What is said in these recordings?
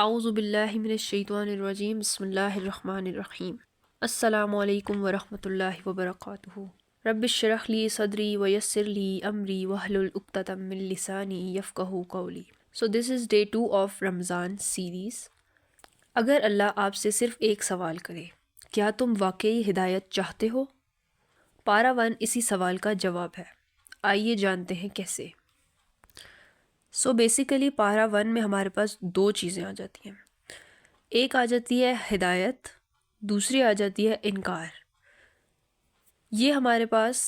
اعوذ باللہ من الشیطان الرجیم بسم اللہ الرحمن الرحیم السلام علیکم ورحمۃ اللہ وبرکاتہ رب اشرح لی صدری ویسر لی امری واحلل عقدۃ من لسانی یفقہوا قولی. So this is day 2 of Ramzan series. اگر اللہ آپ سے صرف ایک سوال کرے، کیا تم واقعی ہدایت چاہتے ہو؟ پارہ 1 اسی سوال کا جواب ہے. آئیے جانتے ہیں کیسے. سو بیسیکلی پارہ 1 میں ہمارے پاس 2 چیزیں آ جاتی ہیں. ایک آ جاتی ہے ہدایت، دوسری آ جاتی ہے انکار. یہ ہمارے پاس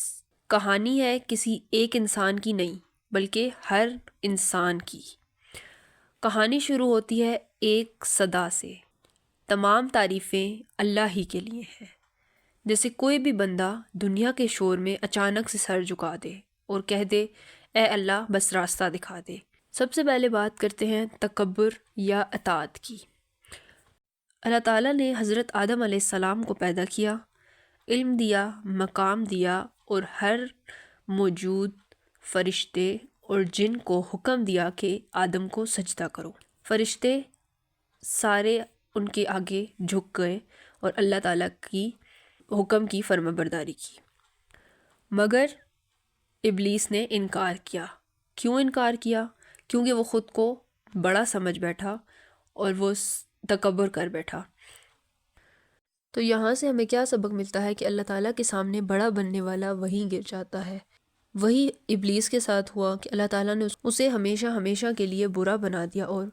کہانی ہے کسی ایک انسان کی نہیں، بلکہ ہر انسان کی. کہانی شروع ہوتی ہے ایک صدا سے. تمام تعریفیں اللہ ہی کے لیے ہیں. جیسے کوئی بھی بندہ دنیا کے شور میں اچانک سے سر جھکا دے اور کہہ دے اے اللہ بس راستہ دکھا دے. سب سے پہلے بات کرتے ہیں تکبر یا اطاعت کی. اللہ تعالیٰ نے حضرت آدم علیہ السلام کو پیدا کیا، علم دیا، مقام دیا اور ہر موجود فرشتے اور جن کو حکم دیا کہ آدم کو سجدہ کرو. فرشتے سارے ان کے آگے جھک گئے اور اللہ تعالیٰ کی حکم کی فرما برداری کی. مگر ابلیس نے انکار کیا. کیوں انکار کیا؟ کیونکہ وہ خود کو بڑا سمجھ بیٹھا اور وہ تکبر کر بیٹھا. تو یہاں سے ہمیں کیا سبق ملتا ہے کہ اللہ تعالیٰ کے سامنے بڑا بننے والا وہیں گر جاتا ہے. وہی ابلیس کے ساتھ ہوا کہ اللہ تعالیٰ نے اسے ہمیشہ ہمیشہ کے لیے برا بنا دیا اور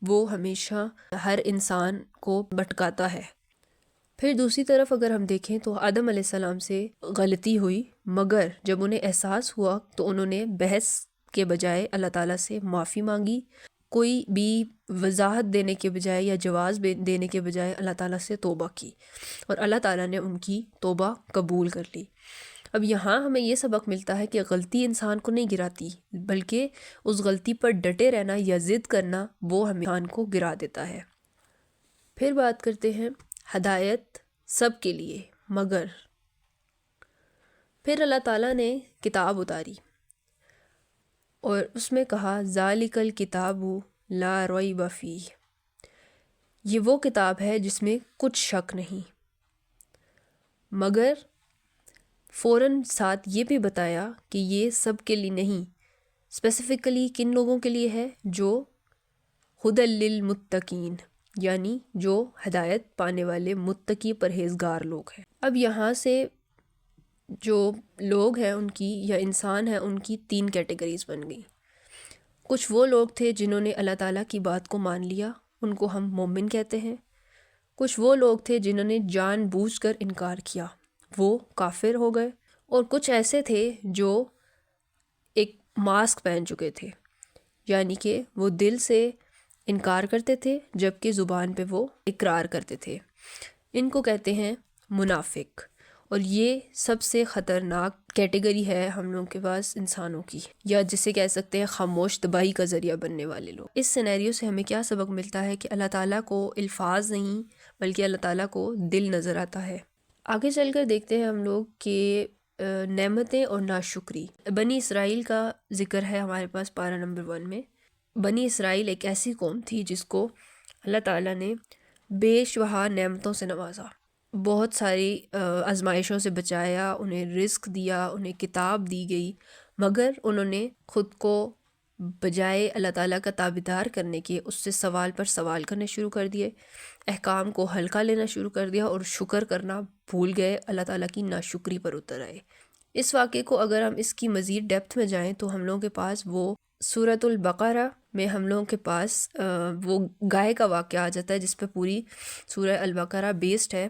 وہ ہمیشہ ہر انسان کو بھٹکاتا ہے. پھر دوسری طرف اگر ہم دیکھیں تو آدم علیہ السلام سے غلطی ہوئی، مگر جب انہیں احساس ہوا تو انہوں نے بحث کے بجائے اللہ تعالیٰ سے معافی مانگی. کوئی بھی وضاحت دینے کے بجائے یا جواز دینے کے بجائے اللہ تعالیٰ سے توبہ کی اور اللہ تعالیٰ نے ان کی توبہ قبول کر لی. اب یہاں ہمیں یہ سبق ملتا ہے کہ غلطی انسان کو نہیں گراتی، بلکہ اس غلطی پر ڈٹے رہنا یا ضد کرنا وہ انسان کو گرا دیتا ہے. پھر بات کرتے ہیں ہدایت سب کے لیے مگر. پھر اللہ تعالیٰ نے کتاب اتاری اور اس میں کہا ذالک الکتاب لا ریب فیہ. یہ وہ کتاب ہے جس میں کچھ شک نہیں. مگر فوراً ساتھ یہ بھی بتایا کہ یہ سب کے لیے نہیں، اسپیسیفکلی کن لوگوں کے لیے ہے؟ جو ہدی للمتقین، یعنی جو ہدایت پانے والے متقی پرہیزگار لوگ ہیں. اب یہاں سے جو لوگ ہیں ان کی یا انسان ہیں ان کی 3 کیٹیگریز بن گئی. کچھ وہ لوگ تھے جنہوں نے اللہ تعالیٰ کی بات کو مان لیا، ان کو ہم مومن کہتے ہیں. کچھ وہ لوگ تھے جنہوں نے جان بوجھ کر انکار کیا، وہ کافر ہو گئے. اور کچھ ایسے تھے جو ایک ماسک پہن چکے تھے، یعنی کہ وہ دل سے انکار کرتے تھے جبکہ زبان پہ وہ اقرار کرتے تھے. ان کو کہتے ہیں منافق. اور یہ سب سے خطرناک کیٹیگری ہے ہم لوگوں کے پاس انسانوں کی، یا جسے کہہ سکتے ہیں خاموش تباہی کا ذریعہ بننے والے لوگ. اس سینیریو سے ہمیں کیا سبق ملتا ہے کہ اللہ تعالیٰ کو الفاظ نہیں بلکہ اللہ تعالیٰ کو دل نظر آتا ہے. آگے چل کر دیکھتے ہیں ہم لوگ کہ نعمتیں اور ناشکری. بنی اسرائیل کا ذکر ہے ہمارے پاس پارہ نمبر 1 میں. بنی اسرائیل ایک ایسی قوم تھی جس کو اللہ تعالیٰ نے بے شبہ نعمتوں سے نوازا، بہت ساری آزمائشوں سے بچایا، انہیں رزق دیا، انہیں کتاب دی گئی. مگر انہوں نے خود کو بجائے اللہ تعالیٰ کا تابعدار کرنے کے اس سے سوال پر سوال کرنے شروع کر دیے، احکام کو ہلکا لینا شروع کر دیا اور شکر کرنا بھول گئے، اللہ تعالیٰ کی ناشکری پر اتر آئے. اس واقعے کو اگر ہم اس کی مزید ڈیپتھ میں جائیں تو ہم لوگوں کے پاس وہ سورۃ البقرہ میں ہم لوگوں کے پاس وہ گائے کا واقعہ آ جاتا ہے جس پہ پوری سورہ البقرہ بیسڈ ہے.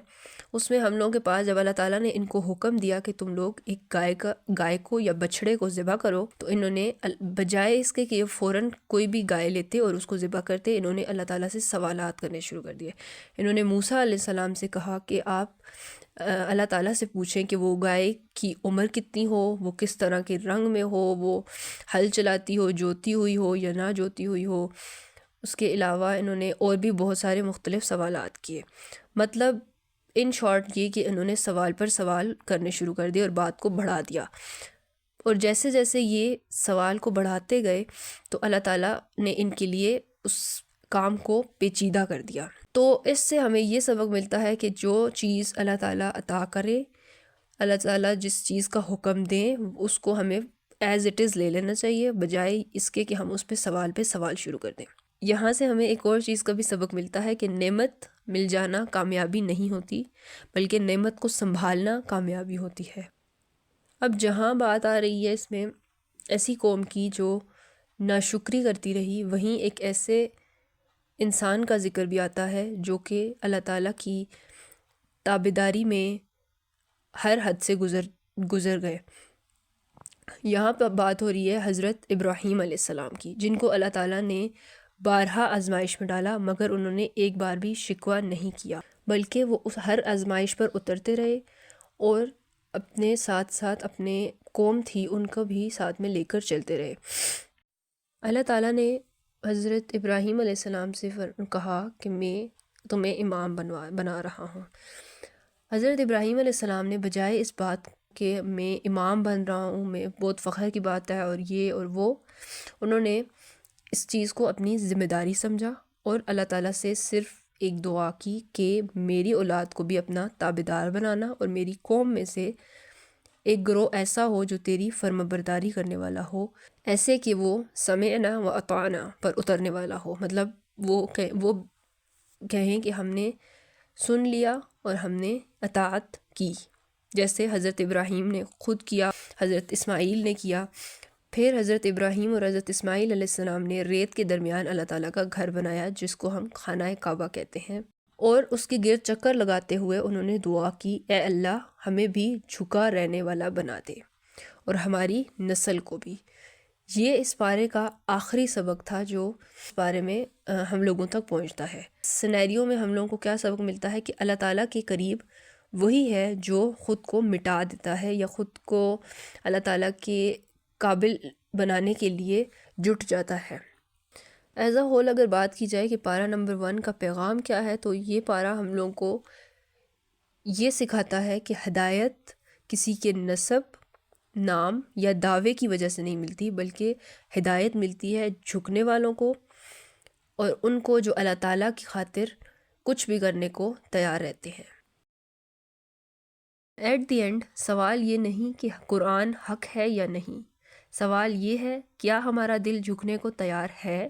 اس میں ہم لوگوں کے پاس جب اللہ تعالیٰ نے ان کو حکم دیا کہ تم لوگ ایک گائے کو یا بچڑے کو ذبح کرو، تو انہوں نے بجائے اس کے کہ یہ فوراً کوئی بھی گائے لیتے اور اس کو ذبح کرتے، انہوں نے اللہ تعالیٰ سے سوالات کرنے شروع کر دیے. انہوں نے موسیٰ علیہ السلام سے کہا کہ آپ اللہ تعالیٰ سے پوچھیں کہ وہ گائے کی عمر کتنی ہو، وہ کس طرح کے رنگ میں ہو، وہ ہل چلاتی ہو، جوتی ہوئی ہو یا نہ جوتی ہوئی ہو. اس کے علاوہ انہوں نے اور بھی بہت سارے مختلف سوالات کیے. مطلب ان شارٹ یہ کہ انہوں نے سوال پر سوال کرنے شروع کر دیے اور بات کو بڑھا دیا. اور جیسے جیسے یہ سوال کو بڑھاتے گئے تو اللہ تعالیٰ نے ان کے لیے اس کام کو پیچیدہ کر دیا۔ تو اس سے ہمیں یہ سبق ملتا ہے کہ جو چیز اللہ تعالیٰ عطا کرے، اللہ تعالیٰ جس چیز کا حکم دیں، اس کو ہمیں ایز اٹ از لے لینا چاہیے، بجائے اس کے کہ ہم اس پہ سوال شروع کر دیں۔ یہاں سے ہمیں ایک اور چیز کا بھی سبق ملتا ہے کہ نعمت مل جانا کامیابی نہیں ہوتی، بلکہ نعمت کو سنبھالنا کامیابی ہوتی ہے۔ اب جہاں بات آ رہی ہے اس میں ایسی قوم کی جو ناشکری کرتی رہی، وہیں ایک ایسے انسان کا ذکر بھی آتا ہے جو کہ اللہ تعالیٰ کی تابعداری میں ہر حد سے گزر گئے۔ یہاں پہ بات ہو رہی ہے حضرت ابراہیم علیہ السلام کی، جن کو اللہ تعالیٰ نے بارہا آزمائش میں ڈالا، مگر انہوں نے ایک بار بھی شکوہ نہیں کیا، بلکہ وہ اس ہر آزمائش پر اترتے رہے اور اپنے ساتھ ساتھ اپنے قوم تھی ان کو بھی ساتھ میں لے کر چلتے رہے۔ اللہ تعالیٰ نے حضرت ابراہیم علیہ السلام سے کہا کہ میں تمہیں امام بنا رہا ہوں۔ حضرت ابراہیم علیہ السلام نے بجائے اس بات کہ میں امام بن رہا ہوں، میں بہت فخر کی بات ہے اور یہ اور وہ، انہوں نے اس چیز کو اپنی ذمہ داری سمجھا اور اللہ تعالیٰ سے صرف ایک دعا کی کہ میری اولاد کو بھی اپنا تابعدار بنانا اور میری قوم میں سے ایک گروہ ایسا ہو جو تیری فرما برداری کرنے والا ہو، ایسے کہ وہ سمعنا و اطعنا پر اترنے والا ہو، مطلب وہ کہیں کہ ہم نے سن لیا اور ہم نے اطاعت کی، جیسے حضرت ابراہیم نے خود کیا، حضرت اسماعیل نے کیا۔ پھر حضرت ابراہیم اور حضرت اسماعیل علیہ السلام نے ریت کے درمیان اللہ تعالیٰ کا گھر بنایا جس کو ہم خانہ کعبہ کہتے ہیں، اور اس کے گرد چکر لگاتے ہوئے انہوں نے دعا کی، اے اللہ ہمیں بھی جھکا رہنے والا بنا دے اور ہماری نسل کو بھی۔ یہ اس پارے کا آخری سبق تھا جو اس بارے میں ہم لوگوں تک پہنچتا ہے۔ سینیریو میں ہم لوگوں کو کیا سبق ملتا ہے کہ اللہ تعالیٰ کے قریب وہی ہے جو خود کو مٹا دیتا ہے یا خود کو اللہ تعالیٰ کے قابل بنانے کے لیے جٹ جاتا ہے۔ ایز اے ہول اگر بات کی جائے کہ پارہ نمبر 1 کا پیغام کیا ہے، تو یہ پارہ ہم لوگوں کو یہ سکھاتا ہے کہ ہدایت کسی کے نسب، نام یا دعوے کی وجہ سے نہیں ملتی، بلکہ ہدایت ملتی ہے جھکنے والوں کو اور ان کو جو اللہ تعالیٰ کی خاطر کچھ بھی کرنے کو تیار رہتے ہیں۔ ایٹ دی اینڈ سوال یہ نہیں کہ قرآن حق ہے یا نہیں، سوال یہ ہے کیا ہمارا دل جھکنے کو تیار ہے